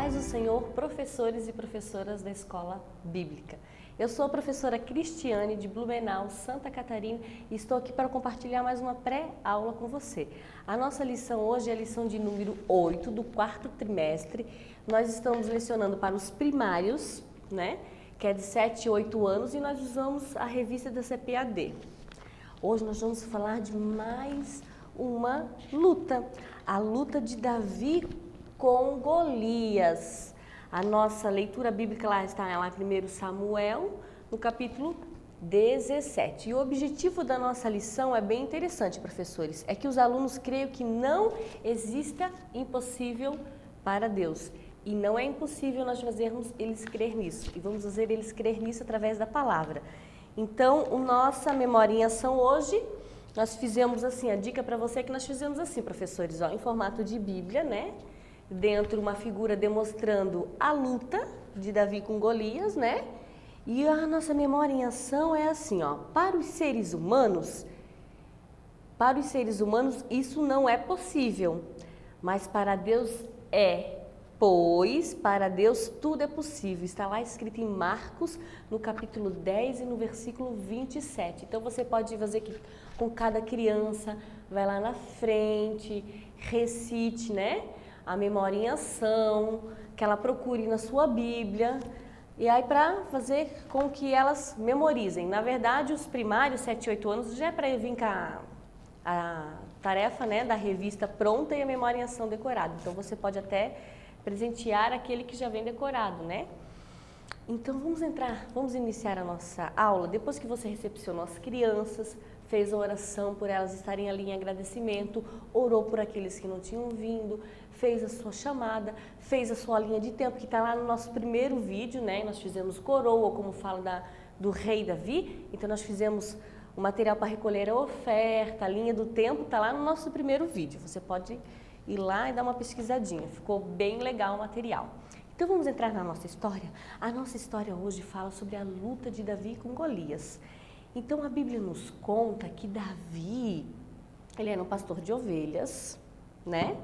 paz do Senhor, professores e professoras da Escola Bíblica. Eu sou a professora Cristiane de Blumenau, Santa Catarina, e estou aqui para compartilhar mais uma pré-aula com você. A nossa lição hoje é a lição de número 8 do quarto trimestre. Nós estamos lecionando para os primários, né, que é de 7 e 8 anos, e nós usamos a revista da CPAD. Hoje nós vamos falar de mais uma luta, a luta de Davi com Golias. A nossa leitura bíblica lá está lá em 1 Samuel, no capítulo 17. E o objetivo da nossa lição é bem interessante, professores, é que os alunos creiam que não exista impossível para Deus. E não é impossível nós fazermos eles crer nisso. E vamos fazer eles crer nisso através da palavra. Então, nossa memorinhação hoje, nós fizemos assim, a dica para você é que nós fizemos assim, professores, ó, em formato de Bíblia, né? Dentro uma figura demonstrando a luta de Davi com Golias, né? E a nossa memória em ação é assim, ó, para os seres humanos isso não é possível, mas para Deus é, pois para Deus tudo é possível. Está lá escrito em Marcos, no capítulo 10 e no versículo 27. Então você pode fazer aqui com cada criança, vai lá na frente, recite, né? A memória em ação, que ela procure na sua Bíblia, e aí para fazer com que elas memorizem. Na verdade, os primários, 7 e 8 anos, já é para vir com a tarefa, né, da revista pronta e a memória em ação decorada. Então, você pode até presentear aquele que já vem decorado, né? Então, vamos iniciar a nossa aula. Depois que você recepcionou as crianças, fez a oração por elas estarem ali em agradecimento, orou por aqueles que não tinham vindo, fez a sua chamada, fez a sua linha de tempo, que está lá no nosso primeiro vídeo, né? Nós fizemos coroa, como fala do rei Davi, então nós fizemos o material para recolher a oferta, a linha do tempo, está lá no nosso primeiro vídeo. Você pode ir lá e dar uma pesquisadinha, ficou bem legal o material. Então vamos entrar na nossa história. A nossa história hoje fala sobre a luta de Davi com Golias. Então a Bíblia nos conta que Davi, ele era um pastor de ovelhas, né?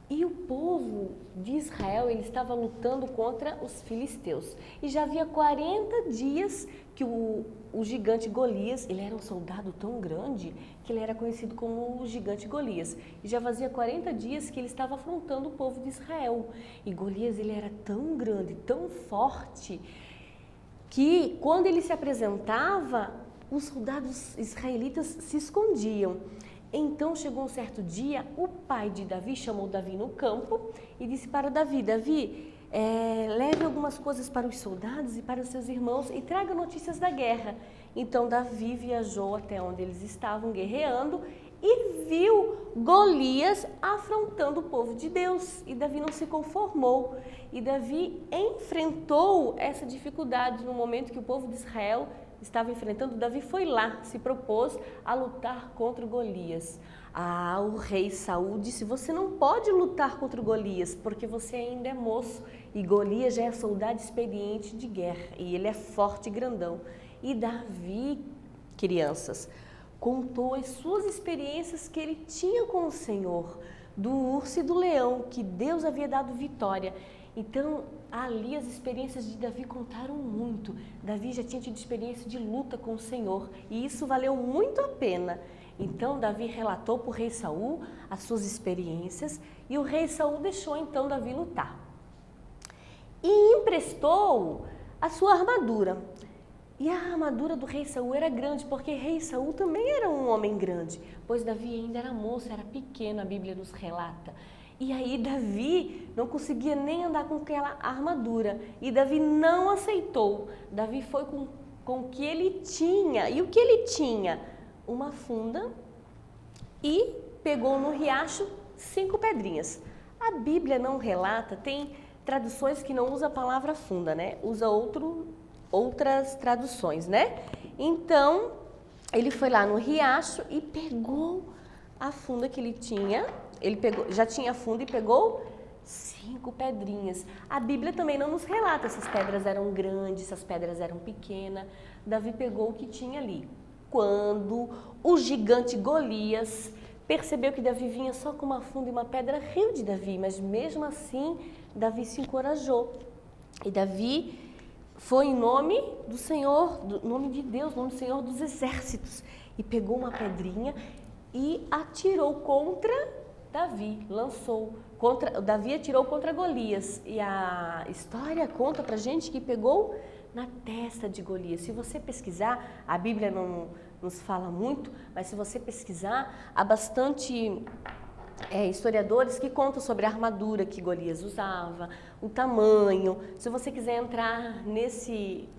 E o povo de Israel, ele estava lutando contra os filisteus. E já havia 40 dias que o gigante Golias, ele era um soldado tão grande que ele era conhecido como o gigante Golias. E já fazia 40 dias que ele estava afrontando o povo de Israel. E Golias, ele era tão grande, tão forte, que quando ele se apresentava, os soldados israelitas se escondiam. Então chegou um certo dia, o pai de Davi chamou Davi no campo e disse para Davi, leve algumas coisas para os soldados e para os seus irmãos e traga notícias da guerra. Então Davi viajou até onde eles estavam guerreando e viu Golias afrontando o povo de Deus. E Davi não se conformou. E Davi enfrentou essa dificuldade no momento que o povo de Israel estava enfrentando. Davi foi lá, se propôs a lutar contra Golias. O rei Saul disse, você não pode lutar contra Golias, porque você ainda é moço. E Golias já é soldado experiente de guerra, e ele é forte e grandão. E Davi, crianças, contou as suas experiências que ele tinha com o Senhor, do urso e do leão, que Deus havia dado vitória. Então, ali as experiências de Davi contaram muito. Davi já tinha tido experiência de luta com o Senhor, e isso valeu muito a pena. Então, Davi relatou para o rei Saul as suas experiências, e o rei Saul deixou então Davi lutar. E emprestou a sua armadura. E a armadura do rei Saul era grande, porque rei Saul também era um homem grande, pois Davi ainda era moço, era pequeno, a Bíblia nos relata. E aí Davi não conseguia nem andar com aquela armadura, e Davi não aceitou. Davi foi com o que ele tinha, e o que ele tinha? Uma funda, e pegou no riacho 5 pedrinhas. A Bíblia não relata, tem traduções que não usa a palavra funda, né? Usa outras traduções, né? Então, ele foi lá no riacho e pegou a funda que ele tinha. Ele já tinha a funda e pegou 5 pedrinhas. A Bíblia também não nos relata se as pedras eram grandes, se as pedras eram pequenas. Davi pegou o que tinha ali. Quando o gigante Golias percebeu que Davi vinha só com uma funda e uma pedra, riu de Davi, mas mesmo assim Davi se encorajou. E Davi foi em nome do Senhor, nome de Deus, nome do Senhor dos exércitos, e pegou uma pedrinha e atirou contra Davi, Davi atirou contra Golias, e a história conta pra gente que pegou na testa de Golias. Se você pesquisar, a Bíblia não nos fala muito, mas se você pesquisar, há bastante historiadores que contam sobre a armadura que Golias usava, o tamanho. Se você quiser entrar nesse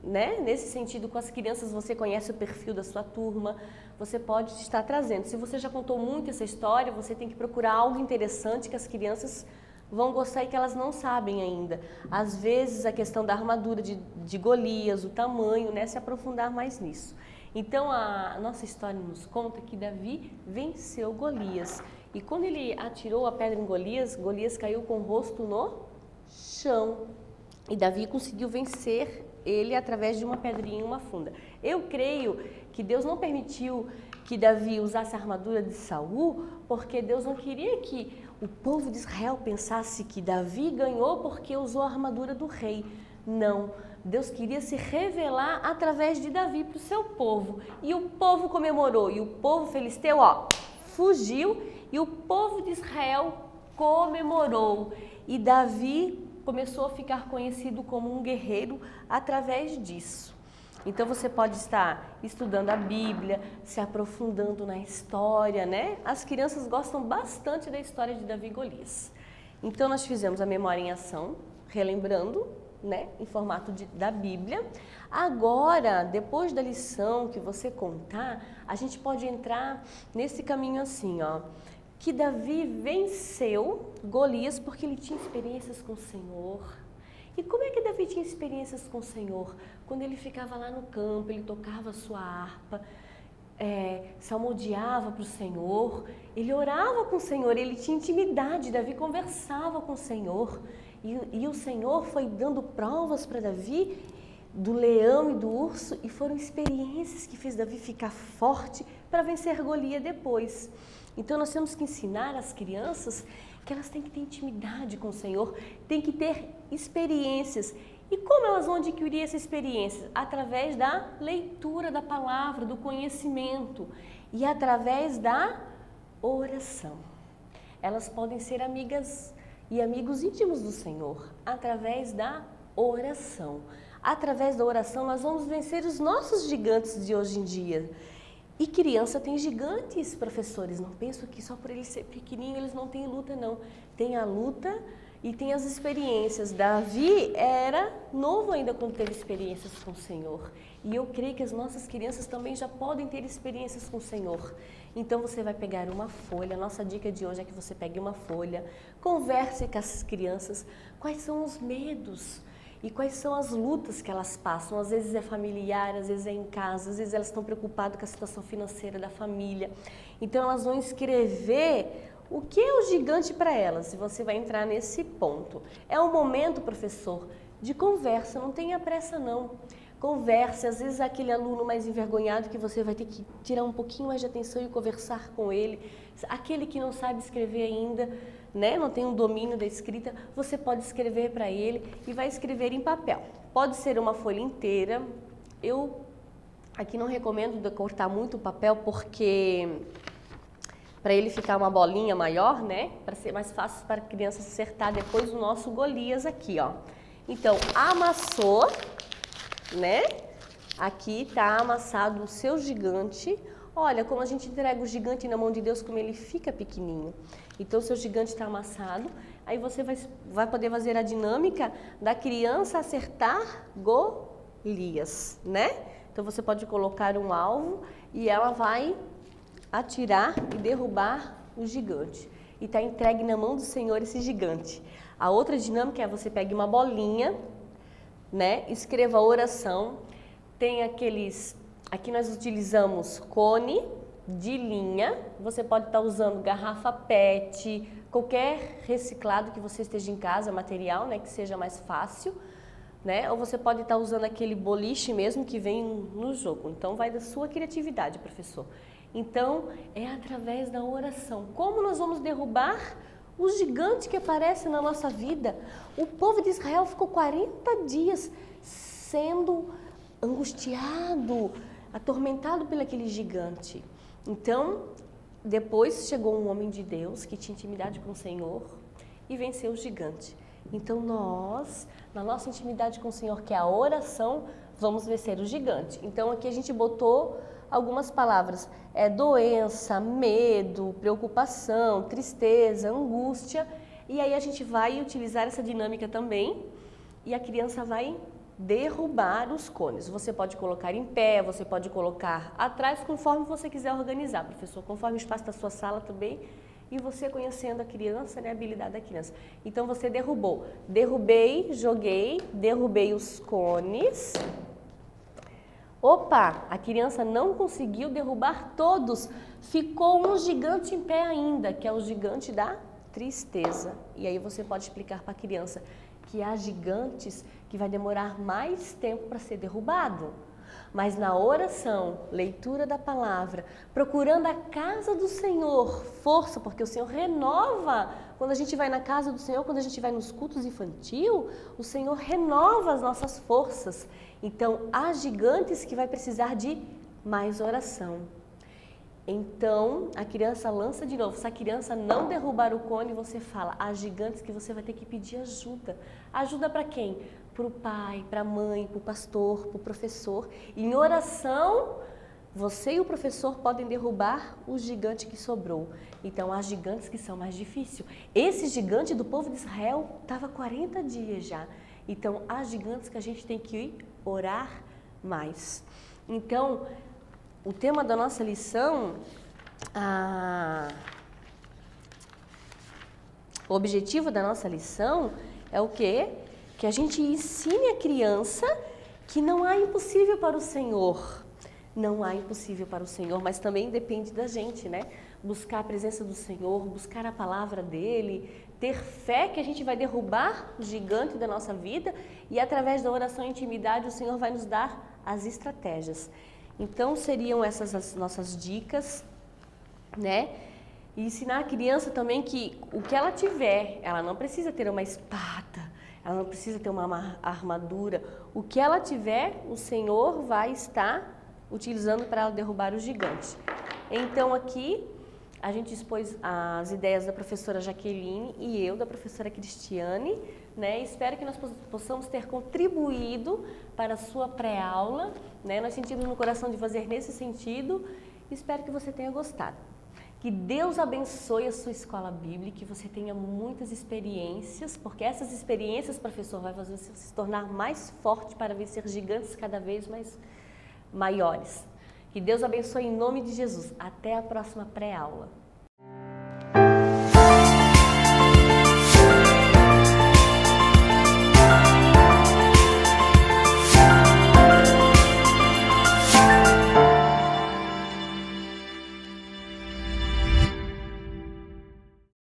sentido com as crianças, você conhece o perfil da sua turma, você pode estar trazendo. Se você já contou muito essa história, você tem que procurar algo interessante que as crianças vão gostar e que elas não sabem ainda. Às vezes a questão da armadura de Golias, o tamanho, se aprofundar mais nisso. Então a nossa história nos conta que Davi venceu Golias. E quando ele atirou a pedra em Golias, Golias caiu com o rosto no chão. E Davi conseguiu vencer ele através de uma pedrinha e uma funda. Eu creio que Deus não permitiu que Davi usasse a armadura de Saul, porque Deus não queria que o povo de Israel pensasse que Davi ganhou porque usou a armadura do rei. Não, Deus queria se revelar através de Davi para o seu povo. E o povo comemorou, e o povo filisteu, fugiu, e o povo de Israel comemorou. E Davi começou a ficar conhecido como um guerreiro através disso. Então você pode estar estudando a Bíblia, se aprofundando na história, As crianças gostam bastante da história de Davi e Golias. Então nós fizemos a memória em ação, relembrando, em formato da Bíblia. Agora, depois da lição que você contar, a gente pode entrar nesse caminho assim, que Davi venceu Golias porque ele tinha experiências com o Senhor. E como é que Davi tinha experiências com o Senhor? Quando ele ficava lá no campo, ele tocava a sua harpa, salmodiava para o Senhor, ele orava com o Senhor, ele tinha intimidade, Davi conversava com o Senhor. E o Senhor foi dando provas para Davi do leão e do urso, e foram experiências que fez Davi ficar forte para vencer Golias depois. Então nós temos que ensinar as crianças que elas têm que ter intimidade com o Senhor, têm que ter experiências. E como elas vão adquirir essa experiência? Através da leitura da palavra, do conhecimento e através da oração. Elas podem ser amigas e amigos íntimos do Senhor através da oração. Através da oração nós vamos vencer os nossos gigantes de hoje em dia. E criança tem gigantes, professores. Não penso que só por ele ser pequenininho eles não têm luta, não. Tem a luta e tem as experiências. Davi era novo ainda quando teve experiências com o Senhor. E eu creio que as nossas crianças também já podem ter experiências com o Senhor. Então você vai pegar uma folha. A nossa dica de hoje é que você pegue uma folha, converse com as crianças quais são os medos e quais são as lutas que elas passam. Às vezes é familiar, às vezes é em casa, às vezes elas estão preocupadas com a situação financeira da família. Então elas vão escrever o que é o gigante para elas, e você vai entrar nesse ponto. É um momento, professor, de conversa, não tenha pressa não. Converse, às vezes aquele aluno mais envergonhado que você vai ter que tirar um pouquinho mais de atenção e conversar com ele. Aquele que não sabe escrever ainda, não tem um domínio da escrita, você pode escrever para ele e vai escrever em papel. Pode ser uma folha inteira. Eu aqui não recomendo cortar muito o papel porque para ele ficar uma bolinha maior, para ser mais fácil para a criança acertar depois o nosso Golias aqui, Então, amassou, Aqui está amassado o seu gigante. Olha como a gente entrega o gigante na mão de Deus, como ele fica pequenininho. Então, o seu gigante está amassado. Aí você vai poder fazer a dinâmica da criança acertar Golias, Então, você pode colocar um alvo e ela vai atirar e derrubar o gigante. E está entregue na mão do Senhor esse gigante. A outra dinâmica é você pegue uma bolinha, escreva a oração. Tem aqueles... Aqui nós utilizamos cone de linha. Você pode estar usando garrafa PET, qualquer reciclado que você esteja em casa, material, que seja mais fácil, Ou você pode estar usando aquele boliche mesmo que vem no jogo. Então vai da sua criatividade, professor. Então, é através da oração. Como nós vamos derrubar o gigante que aparece na nossa vida? O povo de Israel ficou 40 dias sendo angustiado, atormentado por aquele gigante. Então, depois chegou um homem de Deus que tinha intimidade com o Senhor e venceu o gigante. Então nós, na nossa intimidade com o Senhor, que é a oração, vamos vencer o gigante. Então aqui a gente botou algumas palavras, doença, medo, preocupação, tristeza, angústia, e aí a gente vai utilizar essa dinâmica também, e a criança vai derrubar os cones. Você pode colocar em pé, você pode colocar atrás, conforme você quiser organizar, professor, conforme o espaço da sua sala também, e você conhecendo a criança, né, a habilidade da criança. Então você derrubou. Derrubei, joguei, derrubei os cones. Opa, a criança não conseguiu derrubar todos. Ficou um gigante em pé ainda, que é o gigante da tristeza. E aí você pode explicar para a criança que há gigantes que vai demorar mais tempo para ser derrubado. Mas na oração, leitura da palavra, procurando a casa do Senhor, força, porque o Senhor renova. Quando a gente vai na casa do Senhor, quando a gente vai nos cultos infantil, o Senhor renova as nossas forças. Então, há gigantes que vai precisar de mais oração. Então, a criança lança de novo. Se a criança não derrubar o cone, você fala, há gigantes que você vai ter que pedir ajuda. Ajuda para quem? Para o pai, para a mãe, para o pastor, para o professor. Em oração, você e o professor podem derrubar o gigante que sobrou. Então, há gigantes que são mais difíceis. Esse gigante do povo de Israel estava 40 dias já. Então, há gigantes que a gente tem que orar mais. Então, o tema da nossa lição, o objetivo da nossa lição é o quê? Que a gente ensine a criança que não há impossível para o Senhor. Não há impossível para o Senhor, mas também depende da gente, né? Buscar a presença do Senhor, buscar a palavra dEle, ter fé que a gente vai derrubar o gigante da nossa vida e através da oração e intimidade o Senhor vai nos dar as estratégias. Então, seriam essas as nossas dicas, né? E ensinar a criança também que o que ela tiver, ela não precisa ter uma espada, ela não precisa ter uma armadura. O que ela tiver, o Senhor vai estar utilizando para ela derrubar o gigante. Então, aqui, a gente expôs as ideias da professora Jaqueline e eu, da professora Cristiane, né? Espero que nós possamos ter contribuído para a sua pré-aula, né? Nós sentimos no coração de fazer nesse sentido. Espero que você tenha gostado. Que Deus abençoe a sua escola bíblica, que você tenha muitas experiências, porque essas experiências, professor, vai fazer você se tornar mais forte para vencer gigantes cada vez mais maiores. Que Deus abençoe em nome de Jesus. Até a próxima pré-aula.